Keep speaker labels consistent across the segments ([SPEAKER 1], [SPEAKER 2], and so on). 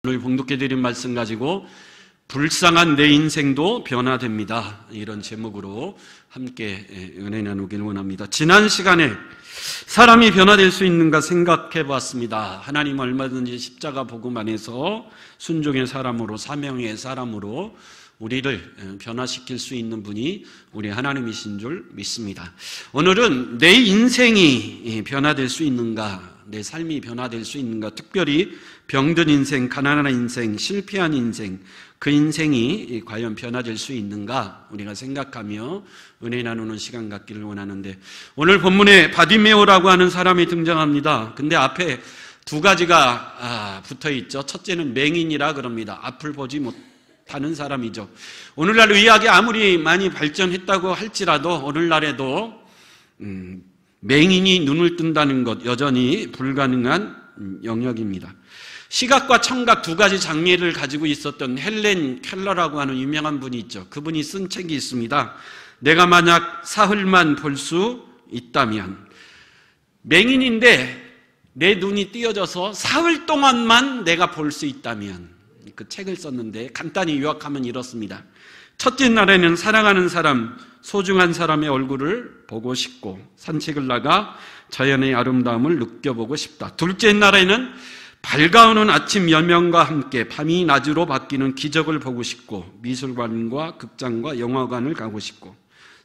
[SPEAKER 1] 오늘 봉독해드린 말씀 가지고 불쌍한 내 인생도 변화됩니다. 이런 제목으로 함께 은혜 나누길 원합니다. 지난 시간에 사람이 변화될 수 있는가 생각해 보았습니다. 하나님 얼마든지 십자가 복음 안에서 순종의 사람으로, 사명의 사람으로 우리를 변화시킬 수 있는 분이 우리 하나님이신 줄 믿습니다. 오늘은 내 인생이 변화될 수 있는가, 내 삶이 변화될 수 있는가, 특별히 병든 인생, 가난한 인생, 실패한 인생, 그 인생이 과연 변화될 수 있는가 우리가 생각하며 은혜 나누는 시간 갖기를 원하는데, 오늘 본문에 바디메오라고 하는 사람이 등장합니다. 근데 앞에 두 가지가 붙어 있죠. 첫째는 맹인이라 그럽니다. 앞을 보지 못하는 사람이죠. 오늘날 의학이 아무리 많이 발전했다고 할지라도 오늘날에도 맹인이 눈을 뜬다는 것 여전히 불가능한 영역입니다. 시각과 청각 두 가지 장애를 가지고 있었던 헬렌 켈러라고 하는 유명한 분이 있죠. 그분이 쓴 책이 있습니다. 내가 만약 사흘만 볼 수 있다면, 맹인인데 내 눈이 띄어져서 사흘 동안만 내가 볼 수 있다면, 그 책을 썼는데 간단히 요약하면 이렇습니다. 첫째 날에는 사랑하는 사람, 소중한 사람의 얼굴을 보고 싶고 산책을 나가 자연의 아름다움을 느껴보고 싶다. 둘째 날에는 밝아오는 아침 여명과 함께 밤이 낮으로 바뀌는 기적을 보고 싶고 미술관과 극장과 영화관을 가고 싶고,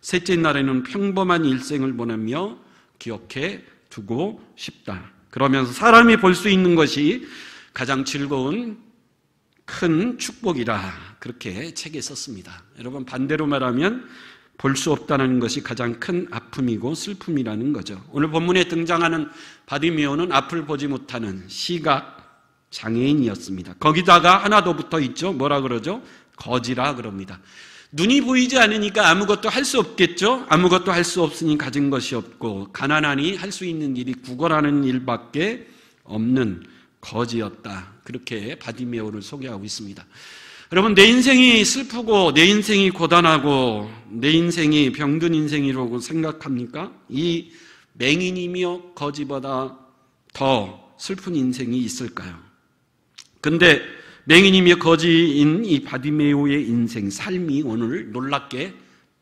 [SPEAKER 1] 셋째 날에는 평범한 일생을 보내며 기억해 두고 싶다. 그러면서 사람이 볼 수 있는 것이 가장 즐거운 큰 축복이라 그렇게 책에 썼습니다. 여러분, 반대로 말하면 볼 수 없다는 것이 가장 큰 아픔이고 슬픔이라는 거죠. 오늘 본문에 등장하는 바디메오는 앞을 보지 못하는 시각 장애인이었습니다. 거기다가 하나 더 붙어 있죠. 뭐라 그러죠? 거지라 그럽니다. 눈이 보이지 않으니까 아무것도 할 수 없겠죠. 아무것도 할 수 없으니 가진 것이 없고 가난하니 할 수 있는 일이 구걸하는 일밖에 없는 거지였다. 그렇게 바디메오를 소개하고 있습니다. 여러분, 내 인생이 슬프고 내 인생이 고단하고 내 인생이 병든 인생이라고 생각합니까? 이 맹인이며 거지보다 더 슬픈 인생이 있을까요? 근데 맹인이며 거지인 이 바디메오의 인생, 삶이 오늘 놀랍게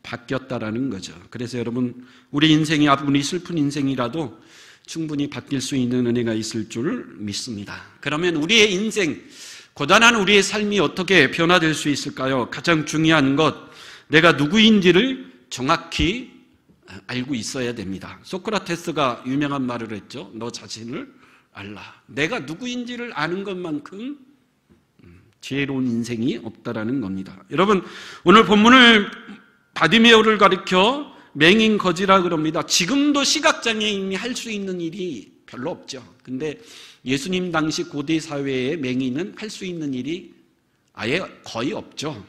[SPEAKER 1] 바뀌었다라는 거죠. 그래서 여러분, 우리 인생이 아무리 슬픈 인생이라도 충분히 바뀔 수 있는 은혜가 있을 줄 믿습니다. 그러면 우리의 인생, 고단한 우리의 삶이 어떻게 변화될 수 있을까요? 가장 중요한 것, 내가 누구인지를 정확히 알고 있어야 됩니다. 소크라테스가 유명한 말을 했죠. 너 자신을 알라. 내가 누구인지를 아는 것만큼 지혜로운 인생이 없다라는 겁니다. 여러분, 오늘 본문을 바디메오를 가리켜 맹인 거지라 그럽니다. 지금도 시각장애인이 할 수 있는 일이 별로 없죠. 근데 예수님 당시 고대 사회의 맹인은 할 수 있는 일이 아예 거의 없죠.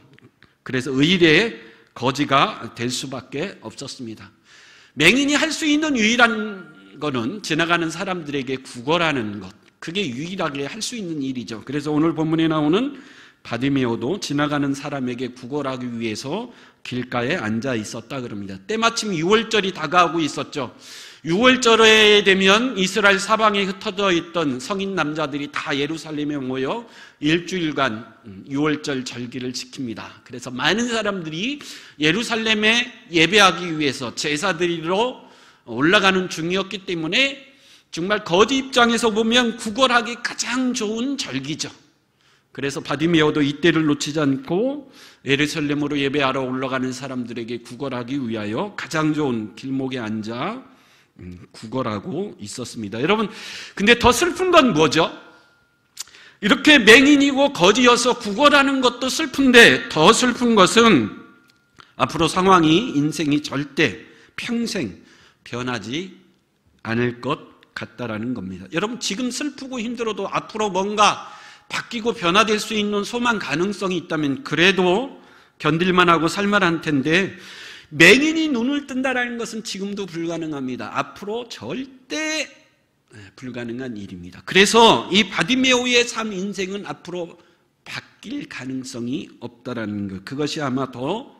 [SPEAKER 1] 그래서 의례의 거지가 될 수밖에 없었습니다. 맹인이 할 수 있는 유일한 거는 지나가는 사람들에게 구걸하는 것, 그게 유일하게 할 수 있는 일이죠. 그래서 오늘 본문에 나오는 바디메오도 지나가는 사람에게 구걸하기 위해서 길가에 앉아 있었다 그럽니다. 때마침 6월절이 다가오고 있었죠. 6월절에 되면 이스라엘 사방에 흩어져 있던 성인 남자들이 다 예루살렘에 모여 일주일간 6월절 절기를 지킵니다. 그래서 많은 사람들이 예루살렘에 예배하기 위해서 제사 드리러 올라가는 중이었기 때문에 정말 거지 입장에서 보면 구걸하기 가장 좋은 절기죠. 그래서 바디메오도 이때를 놓치지 않고 예루살렘으로 예배하러 올라가는 사람들에게 구걸하기 위하여 가장 좋은 길목에 앉아 구걸하고 있었습니다. 여러분, 근데 더 슬픈 건 뭐죠? 이렇게 맹인이고 거지여서 구걸하는 것도 슬픈데 더 슬픈 것은 앞으로 상황이, 인생이 절대 평생 변하지 않을 것 같다라는 겁니다. 여러분, 지금 슬프고 힘들어도 앞으로 뭔가 바뀌고 변화될 수 있는 소망 가능성이 있다면 그래도 견딜만 하고 살만할 텐데, 맹인이 눈을 뜬다라는 것은 지금도 불가능합니다. 앞으로 절대 불가능한 일입니다. 그래서 이 바디메오의 삶, 인생은 앞으로 바뀔 가능성이 없다라는 것, 그것이 아마 더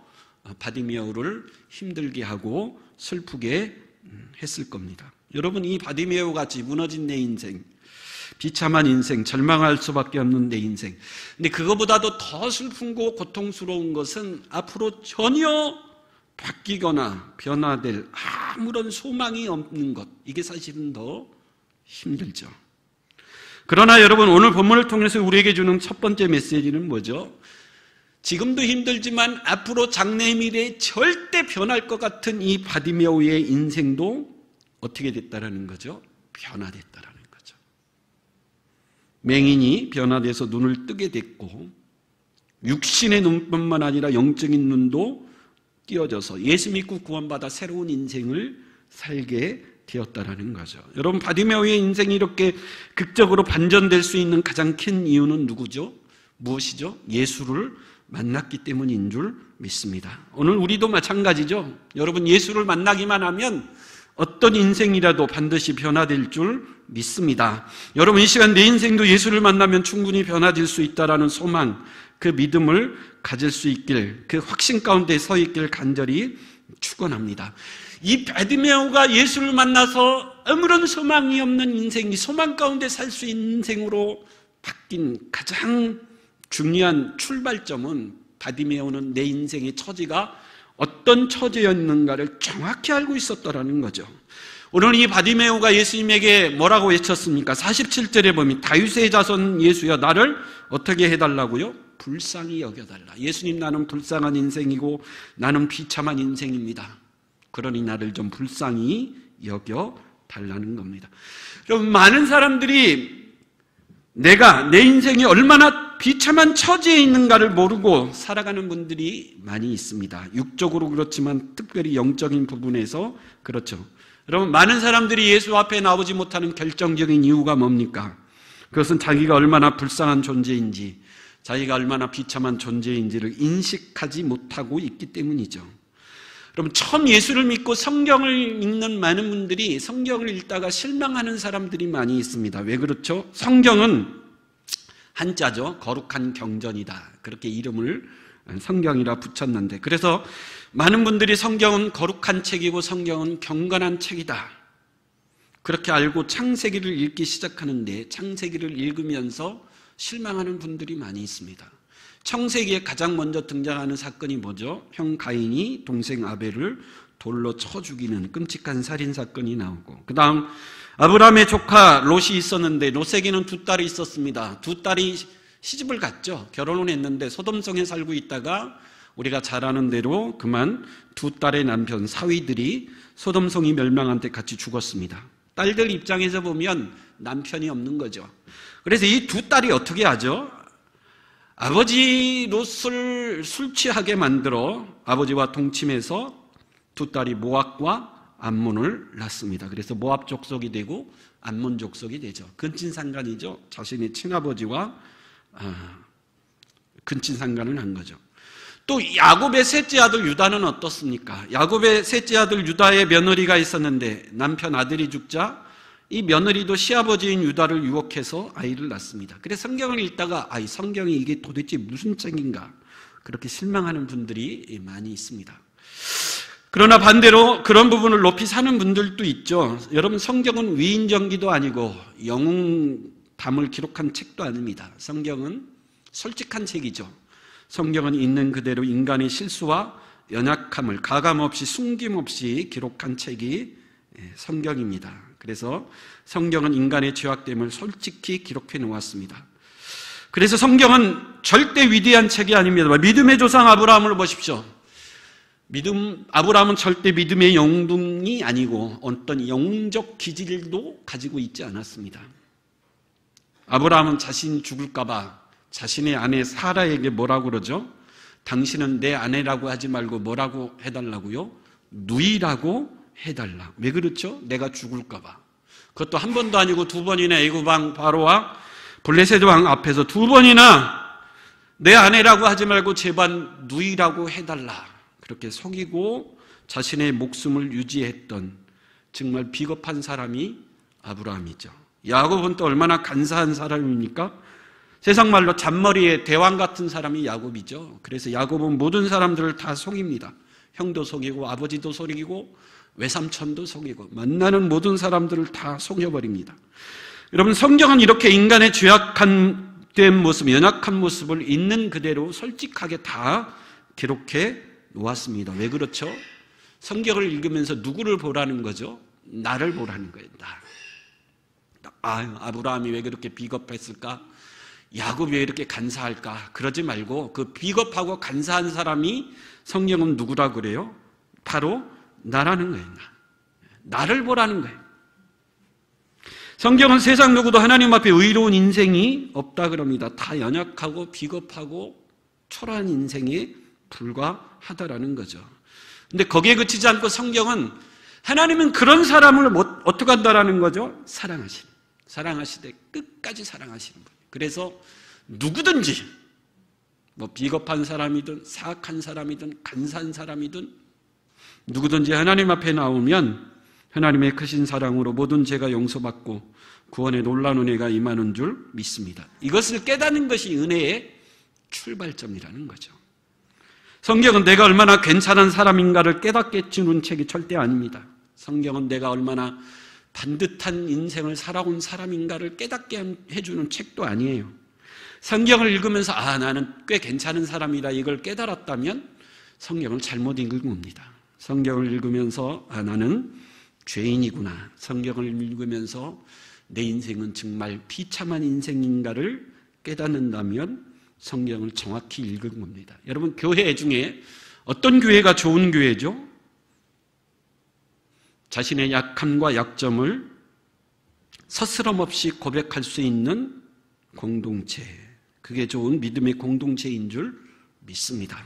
[SPEAKER 1] 바디메오를 힘들게 하고 슬프게 했을 겁니다. 여러분, 이 바디메오 같이 무너진 내 인생, 비참한 인생, 절망할 수밖에 없는 내 인생. 근데 그거보다도 더 슬프고 고통스러운 것은 앞으로 전혀 바뀌거나 변화될 아무런 소망이 없는 것. 이게 사실은 더 힘들죠. 그러나 여러분, 오늘 본문을 통해서 우리에게 주는 첫 번째 메시지는 뭐죠? 지금도 힘들지만 앞으로 장래 미래에 절대 변할 것 같은 이 바디메오의 인생도 어떻게 됐다라는 거죠? 변화됐다라는 거죠. 맹인이 변화돼서 눈을 뜨게 됐고, 육신의 눈뿐만 아니라 영적인 눈도 띄어져서 예수 믿고 구원받아 새로운 인생을 살게 되었다라는 거죠. 여러분, 바디메오의 인생이 이렇게 극적으로 반전될 수 있는 가장 큰 이유는 누구죠? 무엇이죠? 예수를 만났기 때문인 줄 믿습니다. 오늘 우리도 마찬가지죠. 여러분, 예수를 만나기만 하면 어떤 인생이라도 반드시 변화될 줄 믿습니다. 여러분, 이 시간 내 인생도 예수를 만나면 충분히 변화될 수 있다라는 소망, 그 믿음을 가질 수 있길, 그 확신 가운데 서 있길 간절히 축원합니다. 이 바디메오가 예수를 만나서 아무런 소망이 없는 인생이 소망 가운데 살 수 있는 인생으로 바뀐 가장 중요한 출발점은, 바디메오는 내 인생의 처지가 어떤 처지였는가를 정확히 알고 있었다라는 거죠. 오늘 이 바디메오가 예수님에게 뭐라고 외쳤습니까? 47절에 보면 다윗의 자손 예수여, 나를 어떻게 해달라고요? 불쌍히 여겨달라. 예수님, 나는 불쌍한 인생이고 나는 비참한 인생입니다. 그러니 나를 좀 불쌍히 여겨달라는 겁니다. 여러분, 많은 사람들이 내가 내 인생이 얼마나 비참한 처지에 있는가를 모르고 살아가는 분들이 많이 있습니다. 육적으로 그렇지만 특별히 영적인 부분에서 그렇죠. 여러분, 많은 사람들이 예수 앞에 나오지 못하는 결정적인 이유가 뭡니까? 그것은 자기가 얼마나 불쌍한 존재인지, 자기가 얼마나 비참한 존재인지를 인식하지 못하고 있기 때문이죠. 여러분, 처음 예수를 믿고 성경을 읽는 많은 분들이 성경을 읽다가 실망하는 사람들이 많이 있습니다. 왜 그렇죠? 성경은 한자죠. 거룩한 경전이다. 그렇게 이름을 성경이라 붙였는데, 그래서 많은 분들이 성경은 거룩한 책이고 성경은 경건한 책이다, 그렇게 알고 창세기를 읽기 시작하는데, 창세기를 읽으면서 실망하는 분들이 많이 있습니다. 창세기에 가장 먼저 등장하는 사건이 뭐죠? 형 가인이 동생 아벨을 돌로 쳐 죽이는 끔찍한 살인사건이 나오고, 그 다음 아브라함의 조카 롯이 있었는데, 롯에게는 두 딸이 있었습니다. 두 딸이 시집을 갔죠. 결혼을 했는데 소돔성에 살고 있다가 우리가 잘 아는 대로 그만 두 딸의 남편 사위들이 소돔성이 멸망한 때 같이 죽었습니다. 딸들 입장에서 보면 남편이 없는 거죠. 그래서 이 두 딸이 어떻게 하죠? 아버지 롯을 술 취하게 만들어 아버지와 동침해서 두 딸이 모압과 암몬을 낳습니다. 그래서 모압 족속이 되고 암몬 족속이 되죠. 근친상간이죠. 자신의 친아버지와 근친상간을 한 거죠. 또 야곱의 셋째 아들 유다는 어떻습니까? 야곱의 셋째 아들 유다의 며느리가 있었는데 남편 아들이 죽자 이 며느리도 시아버지인 유다를 유혹해서 아이를 낳습니다. 그래서 성경을 읽다가 이 성경이 이게 도대체 무슨 책인가, 그렇게 실망하는 분들이 많이 있습니다. 그러나 반대로 그런 부분을 높이 사는 분들도 있죠. 여러분, 성경은 위인전기도 아니고 영웅담을 기록한 책도 아닙니다. 성경은 솔직한 책이죠. 성경은 있는 그대로 인간의 실수와 연약함을 가감없이 숨김없이 기록한 책이 성경입니다. 그래서 성경은 인간의 죄악됨을 솔직히 기록해 놓았습니다. 그래서 성경은 절대 위대한 책이 아닙니다. 믿음의 조상 아브라함을 보십시오. 아브라함은 절대 믿음의 영웅이 아니고 어떤 영적 기질도 가지고 있지 않았습니다. 아브라함은 자신이 죽을까 봐 자신의 아내 사라에게 뭐라고 그러죠? 당신은 내 아내라고 하지 말고 뭐라고 해달라고요? 누이라고 해달라. 왜 그렇죠? 내가 죽을까 봐. 그것도 한 번도 아니고 두 번이나 애굽 왕 바로와 블레셋 왕 앞에서 두 번이나 내 아내라고 하지 말고 제발 누이라고 해달라, 그렇게 속이고 자신의 목숨을 유지했던 정말 비겁한 사람이 아브라함이죠. 야곱은 또 얼마나 간사한 사람입니까? 세상 말로 잔머리에 대왕 같은 사람이 야곱이죠. 그래서 야곱은 모든 사람들을 다 속입니다. 형도 속이고 아버지도 속이고 외삼촌도 속이고 만나는 모든 사람들을 다 속여버립니다. 여러분, 성경은 이렇게 인간의 죄악된 모습, 연약한 모습을 있는 그대로 솔직하게 다 기록해 놓았습니다. 왜 그렇죠? 성경을 읽으면서 누구를 보라는 거죠? 나를 보라는 거예요. 아브라함이 왜 그렇게 비겁했을까? 야곱이 왜 이렇게 간사할까? 그러지 말고 그 비겁하고 간사한 사람이 성경은 누구라 그래요? 바로 나라는 거예요. 나를 보라는 거예요. 성경은 세상 누구도 하나님 앞에 의로운 인생이 없다 그럽니다. 다 연약하고 비겁하고 초라한 인생에 불과하다라는 거죠. 근데 거기에 그치지 않고 성경은 하나님은 그런 사람을 어떻게 한다라는 거죠? 사랑하시되 끝까지 사랑하시는 분. 그래서 누구든지 비겁한 사람이든 사악한 사람이든 간사한 사람이든 누구든지 하나님 앞에 나오면 하나님의 크신 사랑으로 모든 죄가 용서받고 구원의 놀라운 은혜가 임하는 줄 믿습니다. 이것을 깨닫는 것이 은혜의 출발점이라는 거죠. 성경은 내가 얼마나 괜찮은 사람인가를 깨닫게 주는 책이 절대 아닙니다. 성경은 내가 얼마나 반듯한 인생을 살아온 사람인가를 깨닫게 해주는 책도 아니에요. 성경을 읽으면서 나는 꽤 괜찮은 사람이다 이걸 깨달았다면 성경을 잘못 읽은 겁니다. 성경을 읽으면서 나는 죄인이구나. 성경을 읽으면서 내 인생은 정말 비참한 인생인가를 깨닫는다면 성경을 정확히 읽은 겁니다. 여러분, 교회 중에 어떤 교회가 좋은 교회죠? 자신의 약함과 약점을 서스럼 없이 고백할 수 있는 공동체, 그게 좋은 믿음의 공동체인 줄 믿습니다.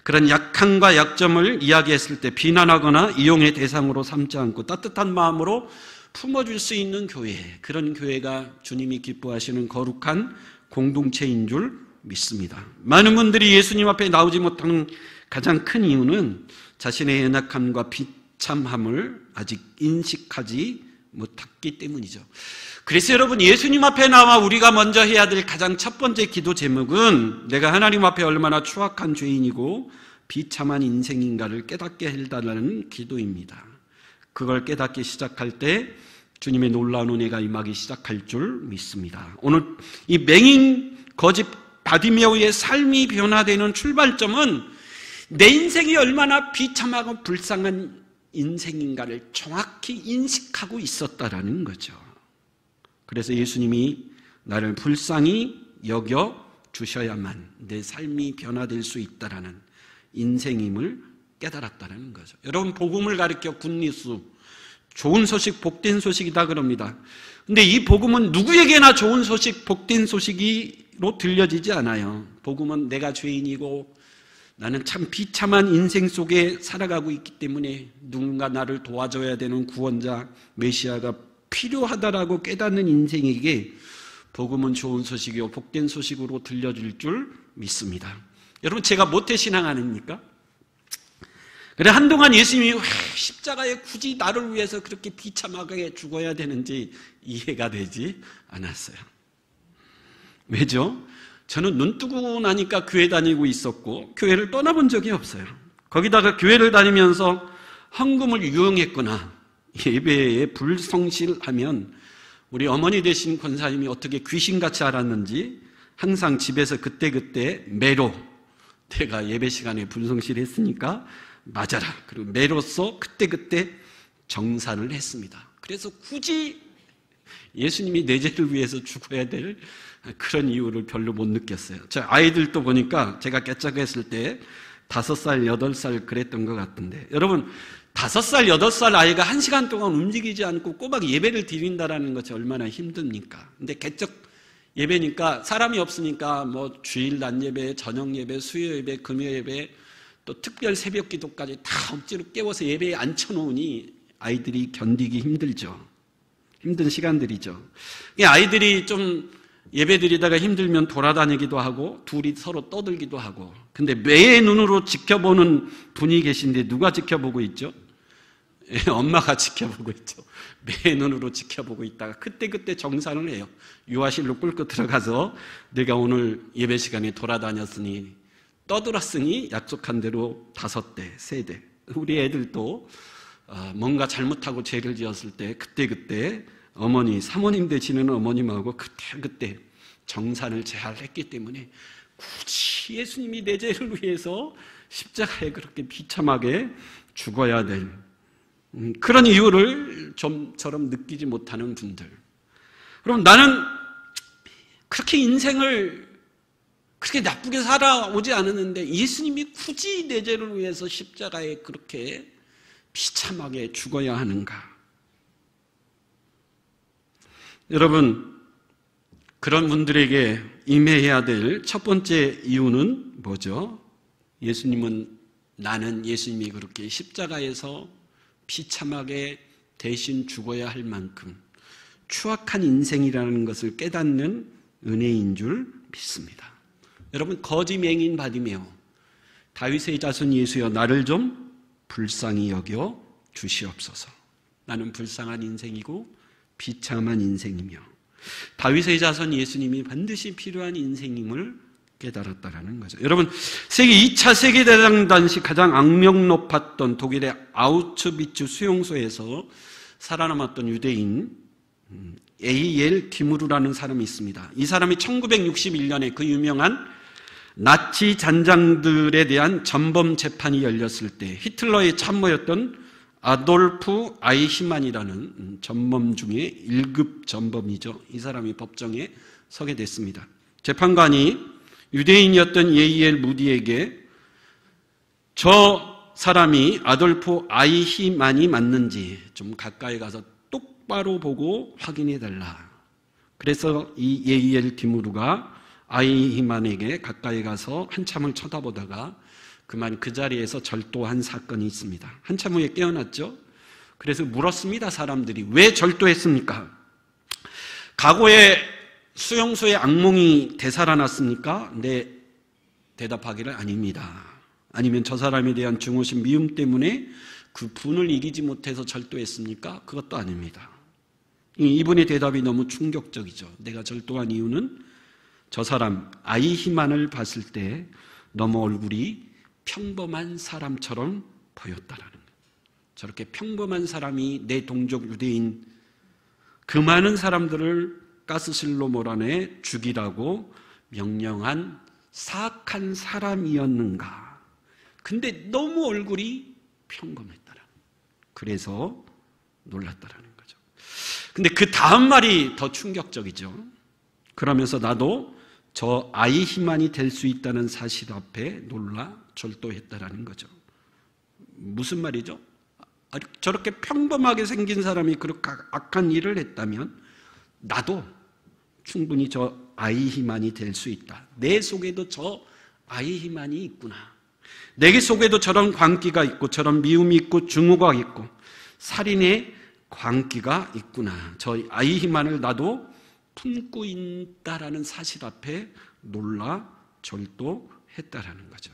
[SPEAKER 1] 그런 약함과 약점을 이야기했을 때 비난하거나 이용의 대상으로 삼지 않고 따뜻한 마음으로 품어줄 수 있는 교회, 그런 교회가 주님이 기뻐하시는 거룩한 공동체인 줄 믿습니다. 많은 분들이 예수님 앞에 나오지 못하는 가장 큰 이유는 자신의 연약함과 비참함을 아직 인식하지 못했기 때문이죠. 그래서 여러분, 예수님 앞에 나와 우리가 먼저 해야 될 가장 첫 번째 기도 제목은 내가 하나님 앞에 얼마나 추악한 죄인이고 비참한 인생인가를 깨닫게 해달라는 기도입니다. 그걸 깨닫기 시작할 때 주님의 놀라운 은혜가 임하기 시작할 줄 믿습니다. 오늘 이 맹인 거짓 바디메오의 삶이 변화되는 출발점은 내 인생이 얼마나 비참하고 불쌍한 인생인가를 정확히 인식하고 있었다라는 거죠. 그래서 예수님이 나를 불쌍히 여겨 주셔야만 내 삶이 변화될 수 있다라는 인생임을 깨달았다는 거죠. 여러분, 복음을 가리켜 굿뉴스, 좋은 소식, 복된 소식이다 그럽니다. 근데 이 복음은 누구에게나 좋은 소식, 복된 소식으로 들려지지 않아요. 복음은 내가 죄인이고 나는 참 비참한 인생 속에 살아가고 있기 때문에 누군가 나를 도와줘야 되는 구원자, 메시아가 필요하다라고 깨닫는 인생에게 복음은 좋은 소식이요 복된 소식으로 들려줄 줄 믿습니다. 여러분, 제가 모태신앙 아닙니까? 그래, 한동안 예수님이 왜 십자가에 굳이 나를 위해서 그렇게 비참하게 죽어야 되는지 이해가 되지 않았어요. 왜죠? 저는 눈 뜨고 나니까 교회 다니고 있었고 교회를 떠나본 적이 없어요. 거기다가 교회를 다니면서 헌금을 유용했구나, 예배에 불성실하면 우리 어머니 되신 권사님이 어떻게 귀신같이 알았는지 항상 집에서 그때그때 매로, 내가 예배 시간에 불성실했으니까 맞아라, 그리고 매로서 그때그때 정산을 했습니다. 그래서 굳이 예수님이 내 죄를 위해서 죽어야 될 그런 이유를 별로 못 느꼈어요. 저 아이들도 보니까 제가 깨짝했을 때 5살, 8살 그랬던 것 같은데, 여러분, 5살, 8살 아이가 1시간 동안 움직이지 않고 꼬박 예배를 드린다라는 것이 얼마나 힘듭니까? 근데 개척 예배니까 사람이 없으니까 뭐 주일 낮 예배, 저녁 예배, 수요 예배, 금요 예배, 또 특별 새벽 기도까지 다 억지로 깨워서 예배에 앉혀놓으니 아이들이 견디기 힘들죠. 힘든 시간들이죠. 아이들이 좀 예배 드리다가 힘들면 돌아다니기도 하고 둘이 서로 떠들기도 하고, 근데 매의 눈으로 지켜보는 분이 계신데 누가 지켜보고 있죠? 엄마가 지켜보고 있죠. 매의 눈으로 지켜보고 있다가 그때 정산을 해요. 유아실로 꿀꺽 들어가서 내가 오늘 예배 시간에 돌아다녔으니 떠들었으니 약속한 대로 5대, 3대. 우리 애들도 뭔가 잘못하고 죄를 지었을 때 그때 어머니, 사모님 되시는 어머님하고 그때 정산을 제할했기 때문에 굳이 예수님이 내 죄를 위해서 십자가에 그렇게 비참하게 죽어야 될 그런 이유를 좀처럼 느끼지 못하는 분들. 그럼 나는 그렇게 인생을 그렇게 나쁘게 살아오지 않았는데 예수님이 굳이 내 죄를 위해서 십자가에 그렇게 비참하게 죽어야 하는가? 여러분, 그런 분들에게 임해야 될 첫 번째 이유는 뭐죠? 나는 예수님이 그렇게 십자가에서 비참하게 대신 죽어야 할 만큼 추악한 인생이라는 것을 깨닫는 은혜인 줄 믿습니다. 여러분, 거지 맹인 바디메오, 다윗의 자손 예수여 나를 좀 불쌍히 여겨 주시옵소서. 나는 불쌍한 인생이고 비참한 인생이며 다윗의 자손 예수님이 반드시 필요한 인생임을 깨달았다라는 거죠. 여러분, 2차 세계대전 당시 가장 악명 높았던 독일의 아우슈비츠 수용소에서 살아남았던 유대인 에이엘 디무르라는 사람이 있습니다. 이 사람이 1961년에 그 유명한 나치 잔장들에 대한 전범 재판이 열렸을 때 히틀러의 참모였던 아돌프 아이히만이라는 전범 중에 1급 전범이죠. 이 사람이 법정에 서게 됐습니다. 재판관이 유대인이었던 예이엘 무디에게 저 사람이 아돌프 아이히만이 맞는지 좀 가까이 가서 똑바로 보고 확인해달라. 그래서 이 예이엘 디무르가 아이히만에게 가까이 가서 한참을 쳐다보다가 그만 그 자리에서 절도한 사건이 있습니다. 한참 후에 깨어났죠. 그래서 물었습니다. 사람들이 왜 절도했습니까? 과거에 수용소에 악몽이 되살아났습니까? 네, 대답하기를 아닙니다. 아니면 저 사람에 대한 중후신 미움 때문에 그 분을 이기지 못해서 절도했습니까? 그것도 아닙니다. 이분의 대답이 너무 충격적이죠. 내가 절도한 이유는 저 사람 아이히만을 봤을 때 너무 얼굴이 평범한 사람처럼 보였다라는 거예요. 저렇게 평범한 사람이 내 동족 유대인 그 많은 사람들을 가스실로 몰아내 죽이라고 명령한 사악한 사람이었는가. 근데 너무 얼굴이 평범했다라. 그래서 놀랐다라는 거죠. 근데 그 다음 말이 더 충격적이죠. 그러면서 나도 저 아이히만이 될 수 있다는 사실 앞에 놀라 절도했다라는 거죠. 무슨 말이죠? 저렇게 평범하게 생긴 사람이 그렇게 악한 일을 했다면 나도 충분히 저 아이히만이 될 수 있다. 내 속에도 저 아이히만이 있구나. 내 속에도 저런 광기가 있고 저런 미움이 있고 증오가 있고 살인의 광기가 있구나. 저 아이히만을 나도 품고 있다라는 사실 앞에 놀라 절도했다라는 거죠.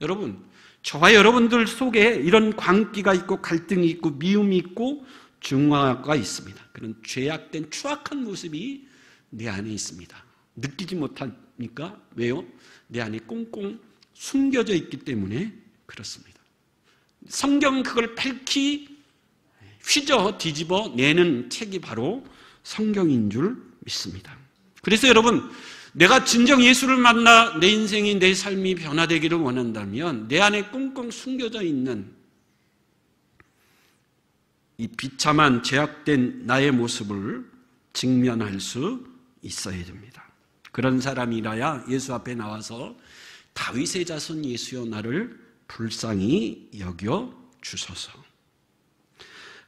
[SPEAKER 1] 여러분, 저와 여러분들 속에 이런 광기가 있고 갈등이 있고 미움이 있고 증오가 있습니다. 그런 죄악된 추악한 모습이 내 안에 있습니다. 느끼지 못하니까. 왜요? 내 안에 꽁꽁 숨겨져 있기 때문에 그렇습니다. 성경은 그걸 밝히 휘저 뒤집어 내는 책이 바로 성경인 줄 믿습니다. 그래서 여러분, 내가 진정 예수를 만나 내 인생이 내 삶이 변화되기를 원한다면 내 안에 꽁꽁 숨겨져 있는 이 비참한 죄악된 나의 모습을 직면할 수 있어야 됩니다. 그런 사람이라야 예수 앞에 나와서 다윗의 자손 예수여 나를 불쌍히 여겨 주소서.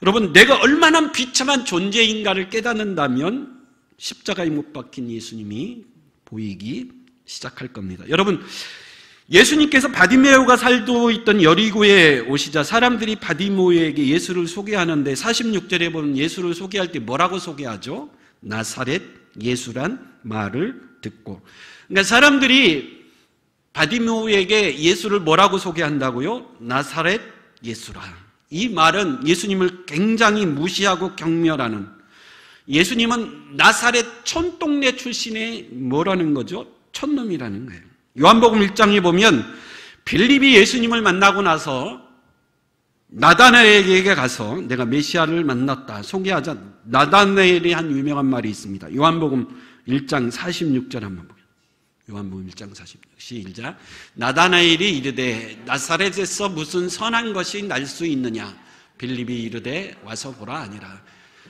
[SPEAKER 1] 여러분, 내가 얼마나 비참한 존재인가를 깨닫는다면 십자가에 못 박힌 예수님이 보이기 시작할 겁니다. 여러분, 예수님께서 바디메오가 살고 있던 여리고에 오시자 사람들이 바디메오에게 예수를 소개하는데 46절에 보면 예수를 소개할 때 뭐라고 소개하죠? 나사렛 예수란 말을 듣고. 그러니까 사람들이 바디메오에게 예수를 뭐라고 소개한다고요? 나사렛 예수라. 이 말은 예수님을 굉장히 무시하고 경멸하는, 예수님은 나사렛 촌동네 출신의 뭐라는 거죠? 촌놈이라는 거예요. 요한복음 1장에 보면 빌립이 예수님을 만나고 나서 나다나엘에게 가서 내가 메시아를 만났다 소개하자 나다나엘이 한 유명한 말이 있습니다. 요한복음 1장 46절 한번 보겠습니다. 요한복음 1장 46절 시작. 나다나엘이 이르되 나사렛에서 무슨 선한 것이 날 수 있느냐 빌립이 이르되 와서 보라 아니라.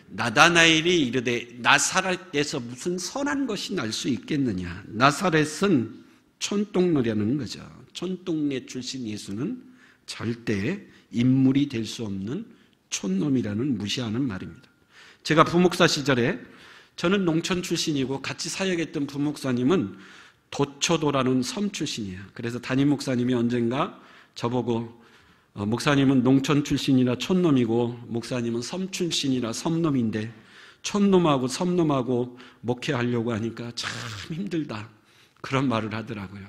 [SPEAKER 1] 나다나엘이 이르되 나사렛에서 무슨 선한 것이 날 수 있겠느냐. 나사렛은 촌동네라는 거죠. 촌동네 출신 예수는 절대 인물이 될 수 없는 촌놈이라는 무시하는 말입니다. 제가 부목사 시절에 저는 농촌 출신이고 같이 사역했던 부목사님은 도초도라는 섬 출신이에요. 그래서 담임 목사님이 언젠가 저보고 목사님은 농촌 출신이라 촌놈이고 목사님은 섬 출신이라 섬놈인데 촌놈하고 섬놈하고 목회하려고 하니까 참 힘들다 그런 말을 하더라고요.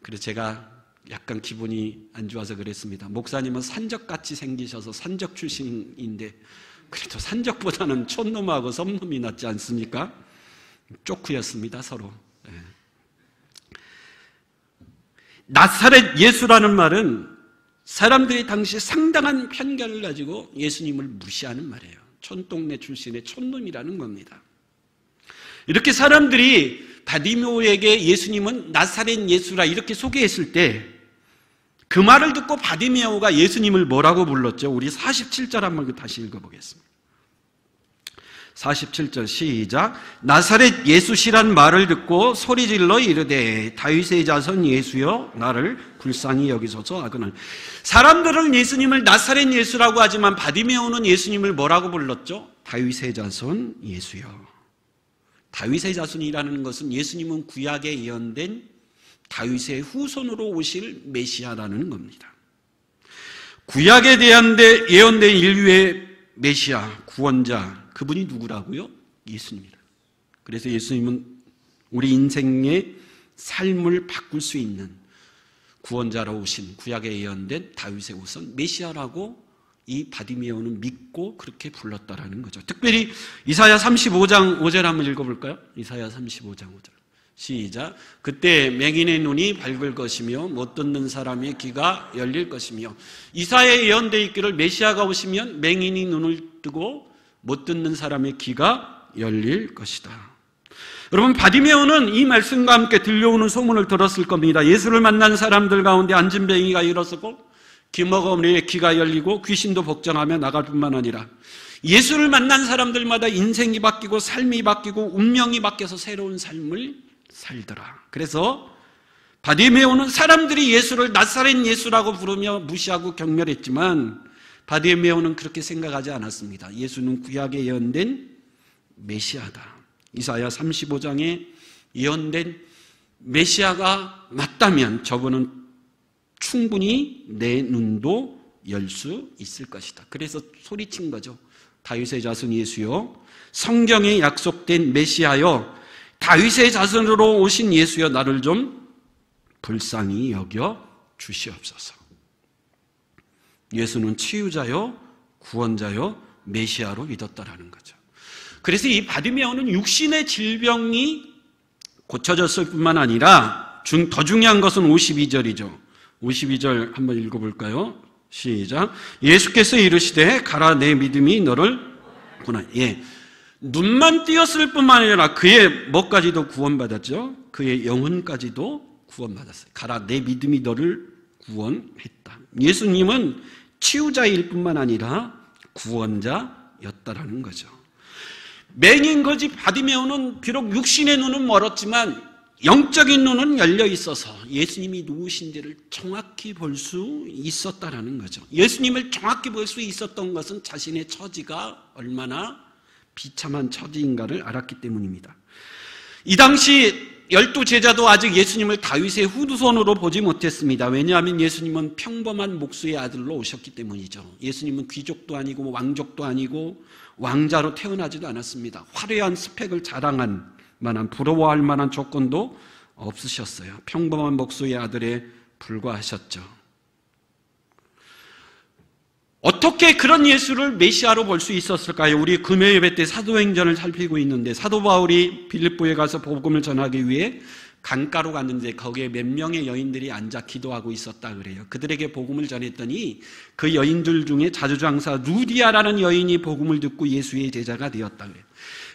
[SPEAKER 1] 그래서 제가 약간 기분이 안 좋아서 그랬습니다. 목사님은 산적같이 생기셔서 산적 출신인데 그래도 산적보다는 촌놈하고 섬놈이 낫지 않습니까? 쪼크였습니다 서로. 나사렛 예수라는 말은 사람들이 당시 상당한 편견을 가지고 예수님을 무시하는 말이에요. 촌동네 출신의 촌놈이라는 겁니다. 이렇게 사람들이 바디메오에게 예수님은 나사렛 예수라 이렇게 소개했을 때 그 말을 듣고 바디메오가 예수님을 뭐라고 불렀죠? 우리 47절 한번 다시 읽어보겠습니다. 47절 시작. 나사렛 예수시란 말을 듣고 소리질러 이르되 다윗의 자손 예수여 나를 불쌍히 여기소서 하거늘. 사람들은 예수님을 나사렛 예수라고 하지만 바디메오는 예수님을 뭐라고 불렀죠? 다윗의 자손 예수여. 다윗의 자손이라는 것은 예수님은 구약에 예언된 다윗의 후손으로 오실 메시아라는 겁니다. 구약에 대한 예언된 인류의 메시아, 구원자, 그분이 누구라고요? 예수님이다. 그래서 예수님은 우리 인생의 삶을 바꿀 수 있는 구원자로 오신 구약에 예언된 다윗의 후손 메시아라고 이 바디메오는 믿고 그렇게 불렀다라는 거죠. 특별히 이사야 35장 5절 한번 읽어볼까요? 이사야 35장 5절 시작. 그때 맹인의 눈이 밝을 것이며 못 듣는 사람의 귀가 열릴 것이며. 이사야에 예언되어 있기를 메시아가 오시면 맹인이 눈을 뜨고 못 듣는 사람의 귀가 열릴 것이다. 여러분 바디메오는 이 말씀과 함께 들려오는 소문을 들었을 겁니다. 예수를 만난 사람들 가운데 안진뱅이가 일어서고 귀머거리의 귀가 열리고 귀신도 복종하며 나갈 뿐만 아니라 예수를 만난 사람들마다 인생이 바뀌고 삶이 바뀌고 운명이 바뀌어서 새로운 삶을 살더라. 그래서 바디메오는 사람들이 예수를 나사렛 예수라고 부르며 무시하고 경멸했지만 바디메오는 그렇게 생각하지 않았습니다. 예수는 구약에 예언된 메시아다. 이사야 35장에 예언된 메시아가 맞다면 저분은 충분히 내 눈도 열 수 있을 것이다. 그래서 소리친 거죠. 다윗의 자손 예수여, 성경에 약속된 메시아여, 다윗의 자손으로 오신 예수여, 나를 좀 불쌍히 여겨 주시옵소서. 예수는 치유자요, 구원자요, 메시아로 믿었다라는 거죠. 그래서 이 바디메오는 육신의 질병이 고쳐졌을 뿐만 아니라 더 중요한 것은 52절이죠. 52절 한번 읽어볼까요? 시작. 예수께서 이르시되 가라 내 믿음이 너를 구원하니. 눈만 띄었을 뿐만 아니라 그의 뭐까지도 구원받았죠. 그의 영혼까지도 구원받았어요. 가라 내 믿음이 너를 구원했다. 예수님은 치유자일 뿐만 아니라 구원자였다라는 거죠. 맹인 거지 바디메오는 비록 육신의 눈은 멀었지만 영적인 눈은 열려 있어서 예수님이 누구신지를 정확히 볼 수 있었다라는 거죠. 예수님을 정확히 볼 수 있었던 것은 자신의 처지가 얼마나 비참한 처지인가를 알았기 때문입니다. 이 당시 12제자도 아직 예수님을 다윗의 후손으로 보지 못했습니다. 왜냐하면 예수님은 평범한 목수의 아들로 오셨기 때문이죠. 예수님은 귀족도 아니고 왕족도 아니고 왕자로 태어나지도 않았습니다. 화려한 스펙을 자랑한 만한 부러워할 만한 조건도 없으셨어요. 평범한 목수의 아들에 불과하셨죠. 어떻게 그런 예수를 메시아로 볼 수 있었을까요? 우리 금요 예배 때 사도행전을 살피고 있는데 사도 바울이 빌립보에 가서 복음을 전하기 위해 강가로 갔는데 거기에 몇 명의 여인들이 앉아 기도하고 있었다 그래요. 그들에게 복음을 전했더니 그 여인들 중에 자주장사 루디아라는 여인이 복음을 듣고 예수의 제자가 되었다 그래요.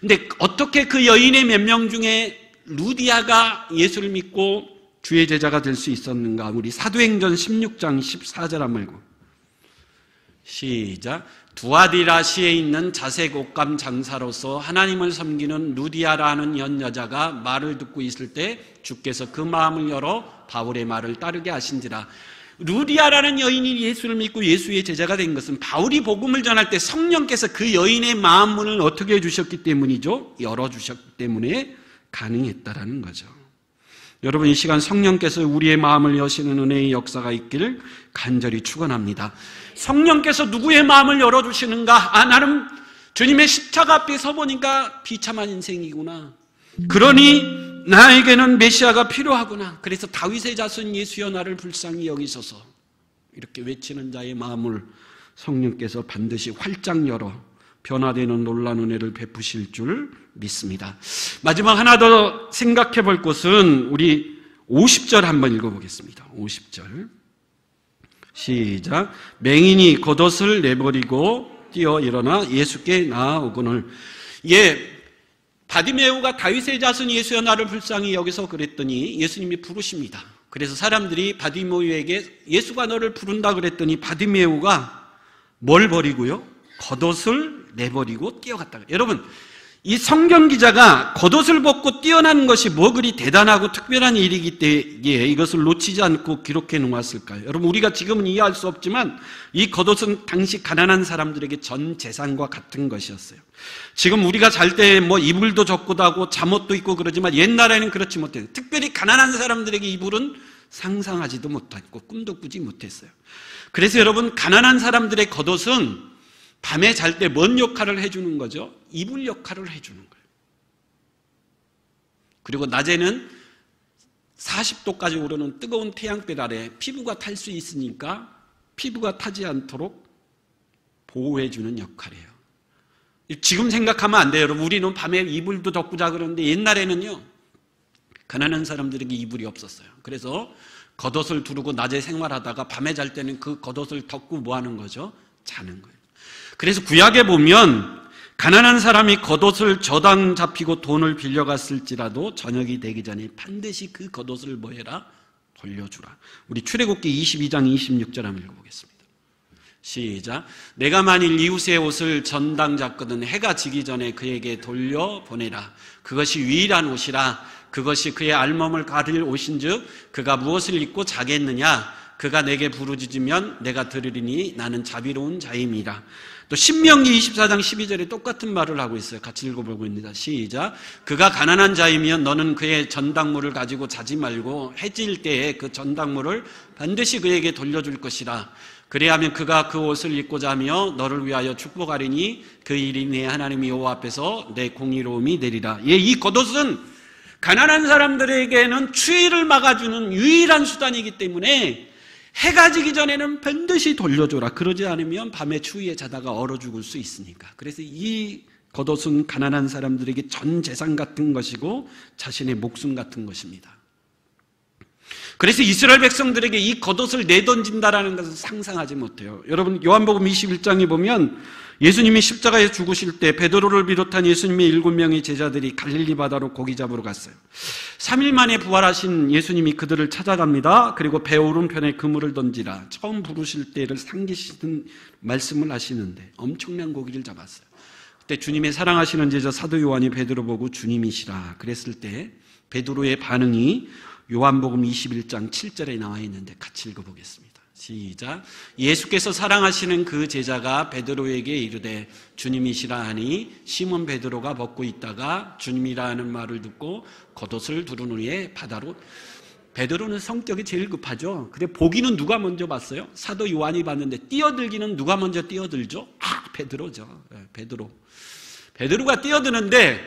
[SPEAKER 1] 근데 어떻게 그 여인의 몇 명 중에 루디아가 예수를 믿고 주의 제자가 될 수 있었는가? 우리 사도행전 16장 14절 한번 읽고 시작. 두아디라시에 있는 자색 옷감 장사로서 하나님을 섬기는 루디아라는 여자가 말을 듣고 있을 때 주께서 그 마음을 열어 바울의 말을 따르게 하신지라. 루디아라는 여인이 예수를 믿고 예수의 제자가 된 것은 바울이 복음을 전할 때 성령께서 그 여인의 마음문을 어떻게 해주셨기 때문이죠? 열어주셨기 때문에 가능했다라는 거죠. 여러분, 이 시간 성령께서 우리의 마음을 여시는 은혜의 역사가 있기를 간절히 축원합니다. 성령께서 누구의 마음을 열어주시는가? 나는 주님의 십자가 앞에 서보니까 비참한 인생이구나. 그러니 나에게는 메시아가 필요하구나. 그래서 다윗의 자손 예수여 나를 불쌍히 여기소서. 이렇게 외치는 자의 마음을 성령께서 반드시 활짝 열어 변화되는 놀라운 은혜를 베푸실 줄 믿습니다. 마지막 하나 더 생각해 볼 것은 우리 50절 한번 읽어보겠습니다. 50절 시작. 맹인이 겉옷을 내버리고 뛰어 일어나 예수께 나아오거늘. 바디메오가 다윗의 자손 예수여 나를 불쌍히 여기서 그랬더니 예수님이 부르십니다. 그래서 사람들이 바디메오에게 예수가 너를 부른다 그랬더니 바디메오가 뭘 버리고요? 겉옷을 내버리고 뛰어갔다. 여러분, 이 성경 기자가 겉옷을 벗고 뛰어나는 것이 뭐 그리 대단하고 특별한 일이기 때문에 이것을 놓치지 않고 기록해 놓았을까요? 여러분, 우리가 지금은 이해할 수 없지만 이 겉옷은 당시 가난한 사람들에게 전 재산과 같은 것이었어요. 지금 우리가 잘 때 뭐 이불도 젖고 다고 잠옷도 입고 그러지만 옛날에는 그렇지 못해요. 특별히 가난한 사람들에게 이불은 상상하지도 못했고 꿈도 꾸지 못했어요. 그래서 여러분, 가난한 사람들의 겉옷은 밤에 잘 때 뭔 역할을 해주는 거죠? 이불 역할을 해주는 거예요. 그리고 낮에는 40도까지 오르는 뜨거운 태양빛 아래 피부가 탈 수 있으니까 피부가 타지 않도록 보호해주는 역할이에요. 지금 생각하면 안 돼요. 여러분, 우리는 밤에 이불도 덮고 자 그러는데 옛날에는요, 가난한 사람들에게 이불이 없었어요. 그래서 겉옷을 두르고 낮에 생활하다가 밤에 잘 때는 그 겉옷을 덮고 뭐 하는 거죠? 자는 거예요. 그래서 구약에 보면 가난한 사람이 겉옷을 저당 잡히고 돈을 빌려갔을지라도 저녁이 되기 전에 반드시 그 겉옷을 뭐 해라? 돌려주라. 우리 출애굽기 22장 26절 한번 읽어보겠습니다. 시작. 내가 만일 이웃의 옷을 전당 잡거든 해가 지기 전에 그에게 돌려보내라. 그것이 유일한 옷이라. 그것이 그의 알몸을 가릴 옷인즉 그가 무엇을 입고 자겠느냐? 그가 내게 부르짖으면 내가 들으리니 나는 자비로운 자임이라. 또 신명기 24장 12절에 똑같은 말을 하고 있어요. 같이 읽어보고 있습니다. 시작. 그가 가난한 자이면 너는 그의 전당물을 가지고 자지 말고 해질 때에 그 전당물을 반드시 그에게 돌려줄 것이라. 그래야면 그가 그 옷을 입고 자며 너를 위하여 축복하리니 그 일이 내 하나님 여호와 앞에서 내 공의로움이 되리라. 이 겉옷은 가난한 사람들에게는 추위를 막아주는 유일한 수단이기 때문에 해가 지기 전에는 반드시 돌려줘라. 그러지 않으면 밤에 추위에 자다가 얼어 죽을 수 있으니까. 그래서 이 겉옷은 가난한 사람들에게 전 재산 같은 것이고 자신의 목숨 같은 것입니다. 그래서 이스라엘 백성들에게 이 겉옷을 내던진다라는 것은 상상하지 못해요. 여러분, 요한복음 21장에 보면 예수님이 십자가에 죽으실 때 베드로를 비롯한 예수님의 7명의 제자들이 갈릴리 바다로 고기 잡으러 갔어요. 3일 만에 부활하신 예수님이 그들을 찾아갑니다. 그리고 배 오른편에 그물을 던지라. 처음 부르실 때를 상기시는 말씀을 하시는데 엄청난 고기를 잡았어요. 그때 주님의 사랑하시는 제자 사도 요한이 베드로 보고 주님이시라 그랬을 때 베드로의 반응이 요한복음 21장 7절에 나와 있는데 같이 읽어보겠습니다. 시작. 예수께서 사랑하시는 그 제자가 베드로에게 이르되 주님이시라 하니 시몬 베드로가 벗고 있다가 주님이라 하는 말을 듣고 겉옷을 두른 후에 바다로. 베드로는 성격이 제일 급하죠. 근데 보기는 누가 먼저 봤어요? 사도 요한이 봤는데 뛰어들기는 누가 먼저 뛰어들죠? 베드로죠. 베드로. 베드로가 뛰어드는데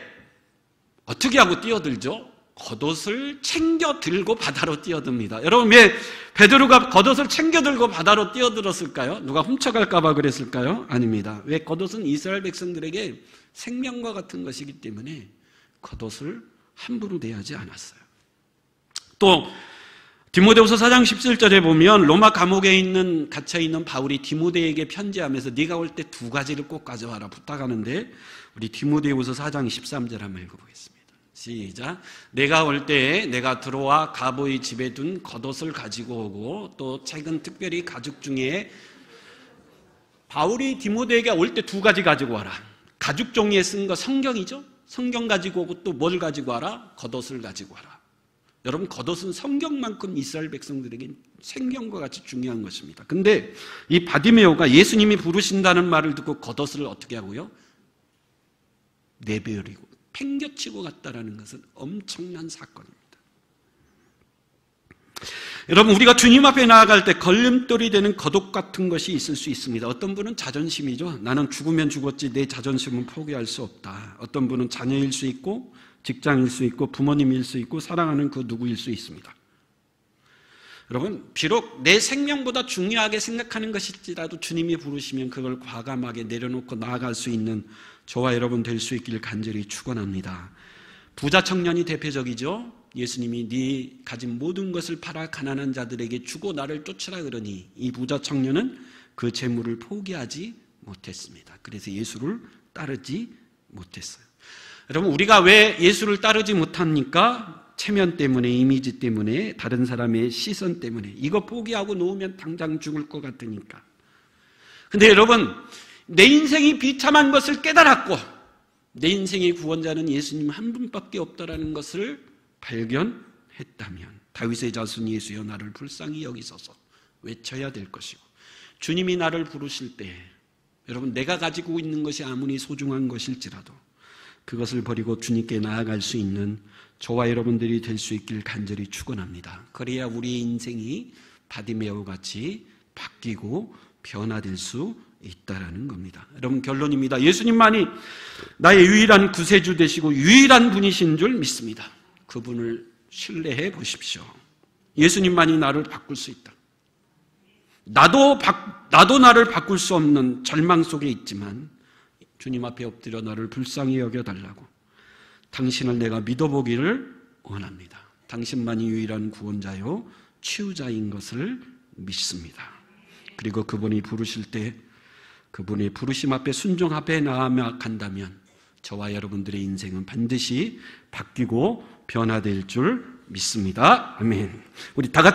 [SPEAKER 1] 어떻게 하고 뛰어들죠? 겉옷을 챙겨 들고 바다로 뛰어듭니다. 여러분, 왜 베드로가 겉옷을 챙겨 들고 바다로 뛰어들었을까요? 누가 훔쳐갈까 봐 그랬을까요? 아닙니다. 왜? 겉옷은 이스라엘 백성들에게 생명과 같은 것이기 때문에 겉옷을 함부로 대하지 않았어요. 또 디모데후서 4장 17절에 보면 로마 감옥에 갇혀있는 바울이 디모데에게 편지하면서 네가 올 때 2가지를 꼭 가져와라 부탁하는데, 우리 디모데후서 4장 13절 한번 읽어보겠습니다. 시작. 내가 올 때 내가 들어와 가보의 집에 둔 겉옷을 가지고 오고, 또 책은 특별히 가죽 중에, 바울이 디모데에게 올 때 2가지 가지고 와라. 가죽 종이에 쓴 거 성경이죠. 성경 가지고 오고 또 뭘 가지고 와라? 겉옷을 가지고 와라. 여러분, 겉옷은 성경만큼 이스라엘 백성들에게 생명과 같이 중요한 것입니다. 근데 이 바디메오가 예수님이 부르신다는 말을 듣고 겉옷을 어떻게 하고요? 내버리고 팽겨치고 갔다라는 것은 엄청난 사건입니다. 여러분, 우리가 주님 앞에 나아갈 때 걸림돌이 되는 겉옷 같은 것이 있을 수 있습니다. 어떤 분은 자존심이죠. 나는 죽으면 죽었지 내 자존심은 포기할 수 없다. 어떤 분은 자녀일 수 있고 직장일 수 있고 부모님일 수 있고 사랑하는 그 누구일 수 있습니다. 여러분, 비록 내 생명보다 중요하게 생각하는 것일지라도 주님이 부르시면 그걸 과감하게 내려놓고 나아갈 수 있는 저와 여러분 될 수 있기를 간절히 축원합니다. 부자 청년이 대표적이죠. 예수님이 네 가진 모든 것을 팔아 가난한 자들에게 주고 나를 쫓으라 그러니 이 부자 청년은 그 재물을 포기하지 못했습니다. 그래서 예수를 따르지 못했어요. 여러분, 우리가 왜 예수를 따르지 못합니까? 체면 때문에, 이미지 때문에, 다른 사람의 시선 때문에. 이거 포기하고 놓으면 당장 죽을 것 같으니까. 근데 여러분, 내 인생이 비참한 것을 깨달았고 내 인생의 구원자는 예수님 한 분밖에 없다라는 것을 발견했다면 다윗의 자손 예수여 나를 불쌍히 여기소서 외쳐야 될 것이고, 주님이 나를 부르실 때 여러분, 내가 가지고 있는 것이 아무리 소중한 것일지라도 그것을 버리고 주님께 나아갈 수 있는 저와 여러분들이 될 수 있길 간절히 축원합니다. 그래야 우리의 인생이 바디메오 같이 바뀌고 변화될 수 있다라는 겁니다. 여러분, 결론입니다. 예수님만이 나의 유일한 구세주 되시고 유일한 분이신 줄 믿습니다. 그분을 신뢰해 보십시오. 예수님만이 나를 바꿀 수 있다. 나도 나를 바꿀 수 없는 절망 속에 있지만 주님 앞에 엎드려 나를 불쌍히 여겨달라고, 당신을 내가 믿어보기를 원합니다. 당신만이 유일한 구원자요 치유자인 것을 믿습니다. 그리고 그분이 부르실 때 그분의 부르심 앞에 순종하게 나아간다면 저와 여러분들의 인생은 반드시 바뀌고 변화될 줄 믿습니다. 아멘. 우리 다 같이